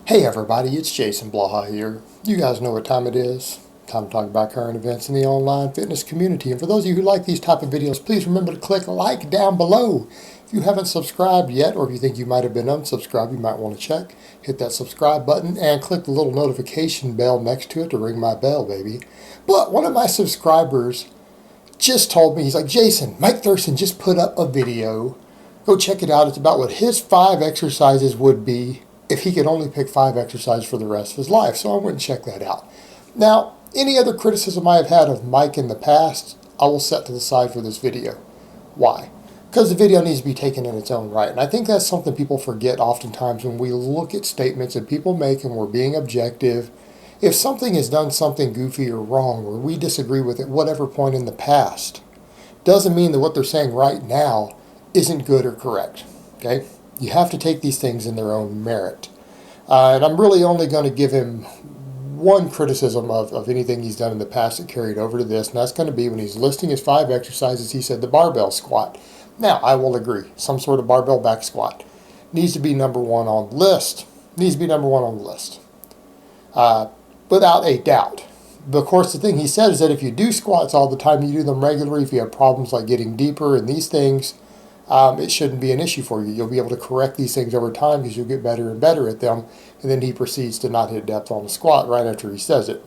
Hey everybody, it's Jason Blaha here. You guys know what time it is. Time to talk about current events in the online fitness community. And for those of you who like these type of videos, please remember to click like down below. If you haven't subscribed yet, or if you think you might have been unsubscribed, you might want to check. Hit that subscribe button and click the little notification bell next to it to ring my bell, baby. But one of my subscribers just told me, he's like, Jason, Mike Thurston just put up a video. Go check it out. It's about what his 5 exercises would be if he could only pick 5 exercises for the rest of his life. So I went and checked that out. Now, any other criticism I have had of Mike in the past, I will set to the side for this video. Why? Because the video needs to be taken in its own right. And I think that's something people forget oftentimes when we look at statements that people make and we're being objective. If something has done something goofy or wrong, or we disagree with it, whatever point in the past, doesn't mean that what they're saying right now isn't good or correct. Okay? You have to take these things in their own merit. And I'm really only going to give him one criticism of anything he's done in the past that carried over to this, and that's going to be when he's listing his 5 exercises, he said the barbell squat. Now, I will agree, some sort of barbell back squat needs to be number 1 on the list. Needs to be number 1 on the list. Without a doubt. But of course, the thing he said is that if you do squats all the time, you do them regularly, if you have problems like getting deeper in these things, it shouldn't be an issue for you. You'll be able to correct these things over time because you'll get better and better at them. And then he proceeds to not hit depth on the squat right after he says it.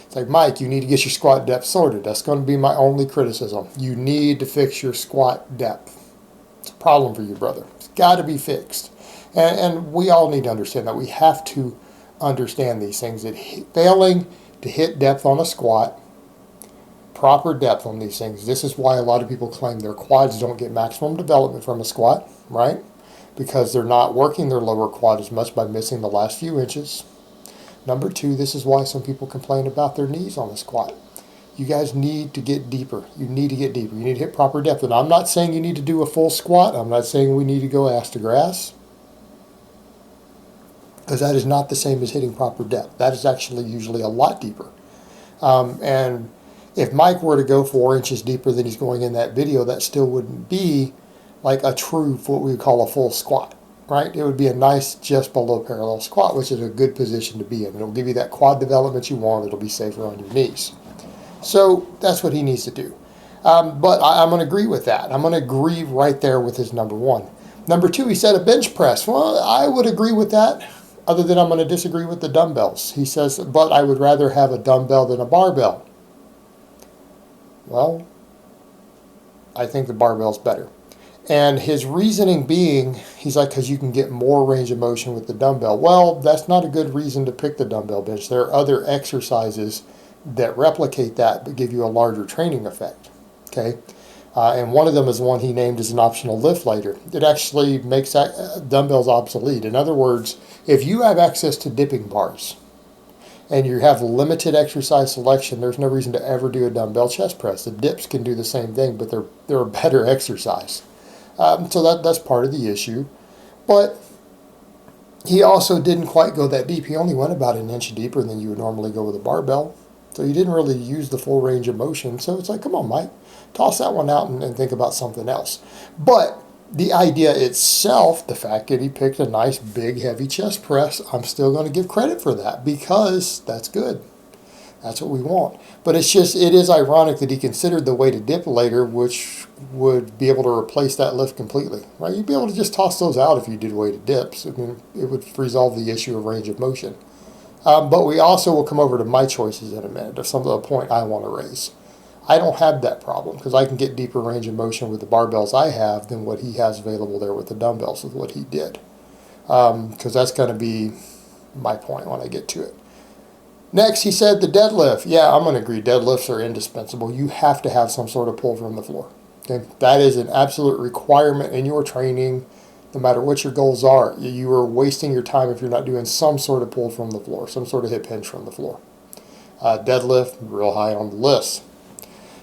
It's like, Mike, you need to get your squat depth sorted. That's going to be my only criticism. You need to fix your squat depth. It's a problem for you, brother. It's got to be fixed. And we all need to understand that. We have to understand these things. That failing to hit depth on a squat, proper depth on these things. This is why a lot of people claim their quads don't get maximum development from a squat, right? Because they're not working their lower quad as much by missing the last few inches. Number 2, this is why some people complain about their knees on the squat. You guys need to get deeper. You need to get deeper. You need to hit proper depth. And I'm not saying you need to do a full squat. I'm not saying we need to go ass to grass, because that is not the same as hitting proper depth. That is actually usually a lot deeper. And if Mike were to go 4 inches deeper than he's going in that video, that still wouldn't be like a true, what we would call a full squat, right? It would be a nice just below parallel squat, which is a good position to be in. It'll give you that quad development you want. It'll be safer on your knees. So that's what he needs to do. But I'm going to agree with that. I'm going to agree right there with his number 1. Number 2, he said a bench press. Well, I would agree with that, other than I'm going to disagree with the dumbbells. He says, but I would rather have a dumbbell than a barbell. Well, I think the barbell's better. And his reasoning being, he's like, because you can get more range of motion with the dumbbell. Well, that's not a good reason to pick the dumbbell bench. There are other exercises that replicate that but give you a larger training effect. Okay? And one of them is the one he named as an optional lift later. It actually makes dumbbells obsolete. In other words, if you have access to dipping bars, and you have limited exercise selection, there's no reason to ever do a dumbbell chest press. The dips can do the same thing, but they're a better exercise. So that's part of the issue. But he also didn't quite go that deep. He only went about an inch deeper than you would normally go with a barbell. So he didn't really use the full range of motion. So it's like, come on, Mike, toss that one out and think about something else. But the idea itself, the fact that he picked a nice, big, heavy chest press, I'm still going to give credit for that because that's good. That's what we want. But it is ironic that he considered the weighted dip later, which would be able to replace that lift completely. Right? You'd be able to just toss those out if you did weighted dips. I mean, it would resolve the issue of range of motion. But we also will come over to my choices in a minute of some of the point I want to raise. I don't have that problem because I can get deeper range of motion with the barbells I have than what he has available there with the dumbbells with what he did. Because that's going to be my point when I get to it. Next, he said the deadlift. Yeah, I'm going to agree. Deadlifts are indispensable. You have to have some sort of pull from the floor. Okay? That is an absolute requirement in your training, no matter what your goals are. You are wasting your time if you're not doing some sort of pull from the floor, some sort of hip hinge from the floor. Deadlift, real high on the list.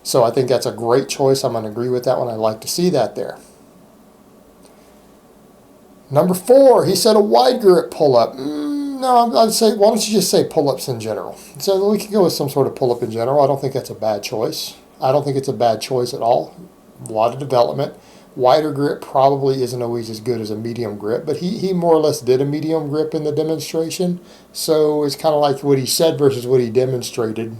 So I think that's a great choice. I'm going to agree with that one. I'd like to see that there. Number 4, he said a wide grip pull-up. No, I'd say, why don't you just say pull-ups in general? So we can go with some sort of pull-up in general. I don't think that's a bad choice. I don't think it's a bad choice at all. A lot of development. Wider grip probably isn't always as good as a medium grip, but he more or less did a medium grip in the demonstration. So it's kind of like what he said versus what he demonstrated.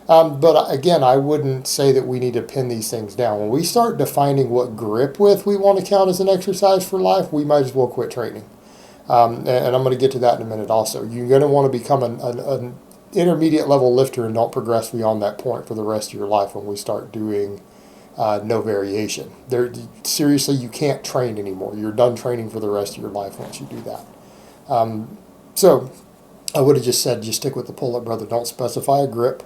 But again, I wouldn't say that we need to pin these things down. When we start defining what grip width we want to count as an exercise for life, we might as well quit training. And I'm going to get to that in a minute also. You're going to want to become an intermediate level lifter and don't progress beyond that point for the rest of your life when we start doing no variation. Seriously, you can't train anymore. You're done training for the rest of your life once you do that. So I would have just said, just stick with the pull-up, brother. Don't specify a grip.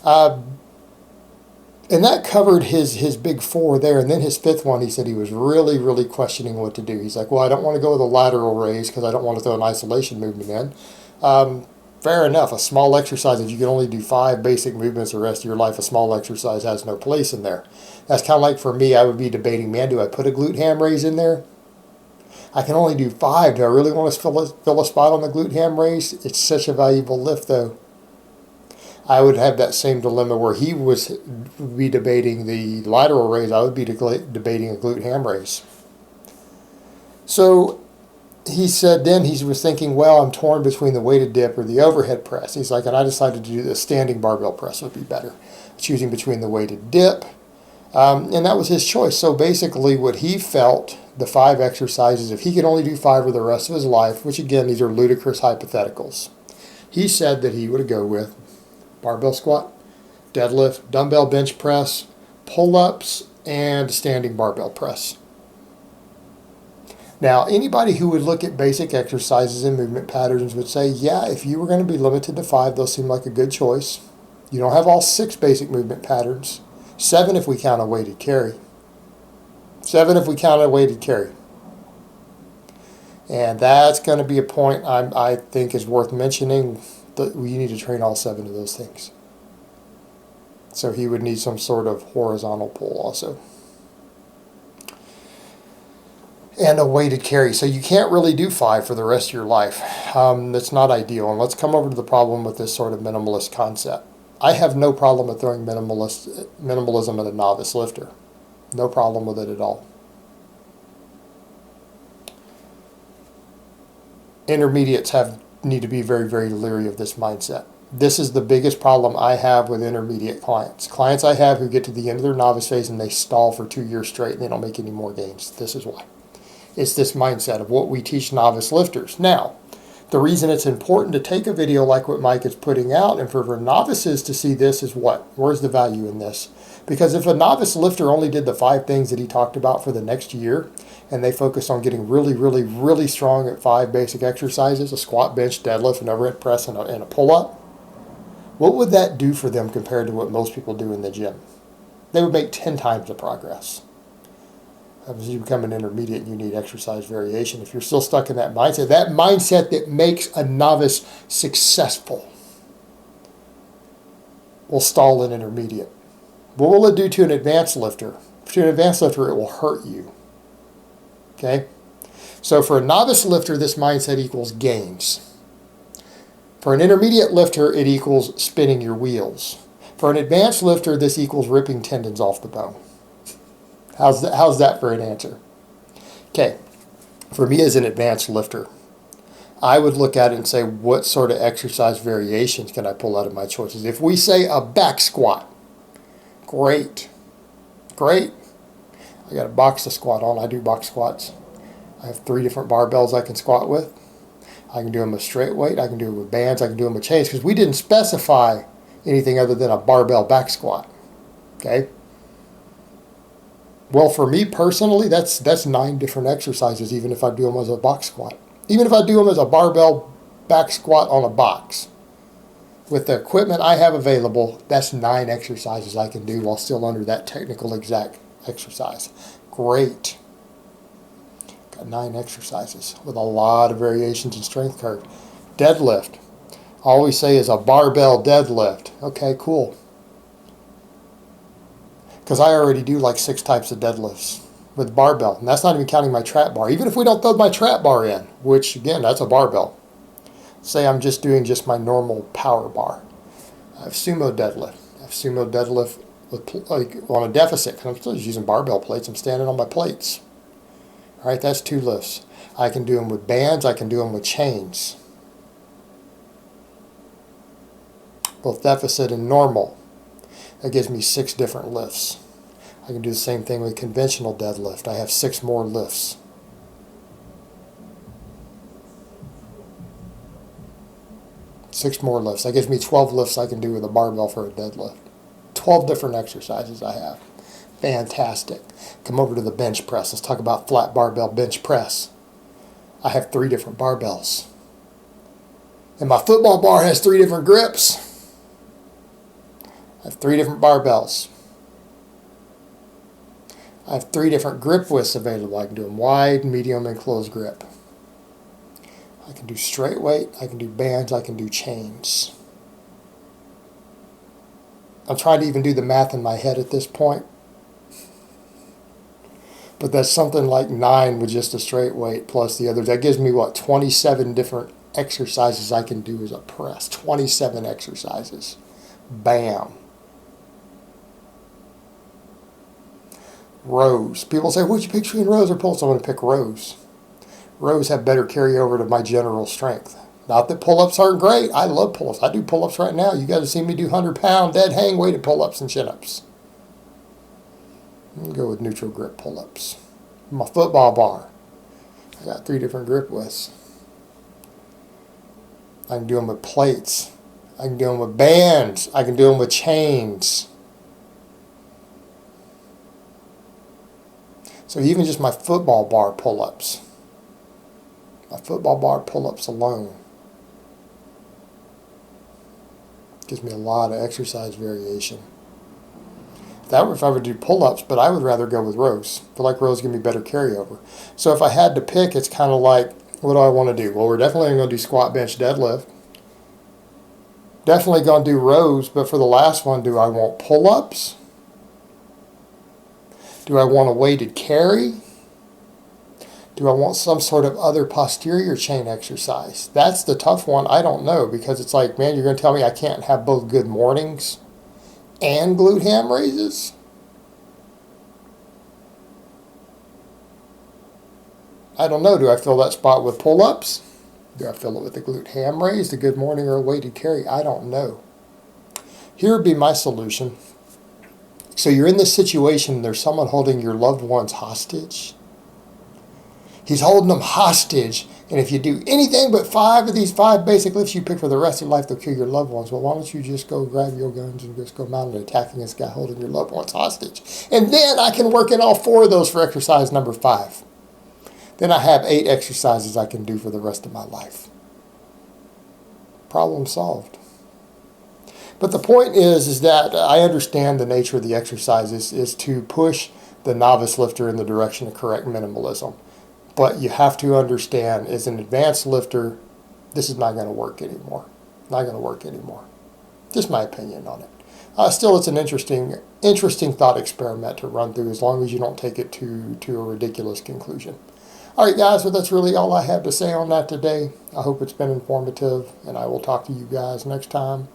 And that covered his big four there. And then his fifth one, he said he was really, really questioning what to do. He's like, well, I don't want to go with a lateral raise because I don't want to throw an isolation movement in. Fair enough. A small exercise, if you can only do 5 basic movements the rest of your life, a small exercise has no place in there. That's kind of like for me, I would be debating, man, do I put a glute ham raise in there? I can only do 5. Do I really want to fill a spot on the glute ham raise? It's such a valuable lift, though. I would have that same dilemma where he would be debating the lateral raise. I would be debating a glute ham raise. So he said then he was thinking, well, I'm torn between the weighted dip or the overhead press. He's like, and I decided to do the standing barbell press would be better, choosing between the weighted dip. And that was his choice. So basically what he felt, the 5 exercises, if he could only do 5 for the rest of his life, which again, these are ludicrous hypotheticals, he said that he would go with barbell squat, deadlift, dumbbell bench press, pull-ups, and standing barbell press. Now, anybody who would look at basic exercises and movement patterns would say, yeah, if you were going to be limited to 5, those seem like a good choice. You don't have all 6 basic movement patterns. 7 if we count a weighted carry. 7 if we count a weighted carry. And that's going to be a point I think is worth mentioning. That we need to train all 7 of those things. So he would need some sort of horizontal pull also. And a weighted carry. So you can't really do 5 for the rest of your life. That's not ideal. And let's come over to the problem with this sort of minimalist concept. I have no problem with throwing minimalism at a novice lifter. No problem with it at all. Intermediates need to be very, very leery of this mindset. This is the biggest problem I have with intermediate clients. Clients I have who get to the end of their novice phase and they stall for 2 years straight and they don't make any more gains. This is why. It's this mindset of what we teach novice lifters. Now, the reason it's important to take a video like what Mike is putting out and for novices to see this is what? Where's the value in this? Because if a novice lifter only did the 5 things that he talked about for the next year, and they focus on getting really, really, really strong at 5 basic exercises, a squat, bench, deadlift, an overhead press, and a pull-up, what would that do for them compared to what most people do in the gym? They would make 10 times the progress. As you become an intermediate, you need exercise variation. If you're still stuck in that mindset that makes a novice successful will stall an intermediate. What will it do to an advanced lifter? To an advanced lifter, it will hurt you. Okay? So for a novice lifter, this mindset equals gains. For an intermediate lifter, it equals spinning your wheels. For an advanced lifter, this equals ripping tendons off the bone. How's that for an answer? Okay, for me as an advanced lifter, I would look at it and say, what sort of exercise variations can I pull out of my choices? If we say a back squat, great. I got a box to squat on. I do box squats. I have 3 different barbells I can squat with. I can do them with straight weight. I can do them with bands. I can do them with chains because we didn't specify anything other than a barbell back squat. Okay. Well, for me personally, that's 9 different exercises, even if I do them as a box squat. Even if I do them as a barbell back squat on a box. With the equipment I have available, that's 9 exercises I can do while still under that technical exact exercise. Great. Got 9 exercises with a lot of variations in strength curve. Deadlift. All we say is a barbell deadlift. Okay, cool. Because I already do like 6 types of deadlifts with barbell. And that's not even counting my trap bar. Even if we don't throw my trap bar in, which again, that's a barbell. Say I'm just doing my normal power bar. I have sumo deadlift. with like on a deficit, because I'm still just using barbell plates. I'm standing on my plates. All right, that's 2 lifts. I can do them with bands. I can do them with chains. Both deficit and normal. That gives me 6 different lifts. I can do the same thing with conventional deadlift. I have 6 more lifts. Six more lifts. That gives me 12 lifts I can do with a barbell for a deadlift. 12 different exercises I have. Fantastic. Come over to the bench press. Let's talk about flat barbell bench press. I have 3 different barbells. And my football bar has 3 different grips. I have 3 different barbells. I have 3 different grip widths available. I can do them wide, medium, and close grip. I can do straight weight, I can do bands, I can do chains. I'm trying to even do the math in my head at this point. But that's something like 9 with just a straight weight plus the others. That gives me, what, 27 different exercises I can do as a press. 27 exercises. Bam. Rows. People say, would you pick between rows or pulls? I'm going to pick rows. Rows have better carryover to my general strength. Not that pull-ups aren't great. I love pull-ups. I do pull-ups right now. You guys have seen me do 100-pound dead hang weighted pull-ups and chin-ups. I'm going to go with neutral grip pull-ups. My football bar. I got 3 different grip widths. I can do them with plates. I can do them with bands. I can do them with chains. So even just my football bar pull-ups. My football bar pull-ups alone gives me a lot of exercise variation. If I would do pull-ups, but I would rather go with rows. I feel like rows give me better carryover. So if I had to pick, it's kind of like, what do I want to do? Well, we're definitely going to do squat, bench, deadlift. Definitely going to do rows, but for the last one, do I want pull-ups? Do I want a weighted carry? Do I want some sort of other posterior chain exercise? That's the tough one. I don't know, because it's like, man, you're going to tell me I can't have both good mornings and glute ham raises? I don't know. Do I fill that spot with pull-ups? Do I fill it with the glute ham raise, the good morning, or a weighted carry? I don't know. Here would be my solution. So you're in this situation, there's someone holding your loved ones hostage. He's holding them hostage, and if you do anything but 5 of these 5 basic lifts you pick for the rest of your life, they'll kill your loved ones. Well, why don't you just go grab your guns and just go mount and attacking this guy holding your loved ones hostage? And then I can work in all 4 of those for exercise number 5. Then I have 8 exercises I can do for the rest of my life. Problem solved. But the point is that I understand the nature of the exercises is to push the novice lifter in the direction of correct minimalism. But you have to understand, as an advanced lifter, this is not going to work anymore. Not going to work anymore. Just my opinion on it. Still, it's an interesting thought experiment to run through, as long as you don't take it to a ridiculous conclusion. All right, guys, well, that's really all I have to say on that today. I hope it's been informative, and I will talk to you guys next time.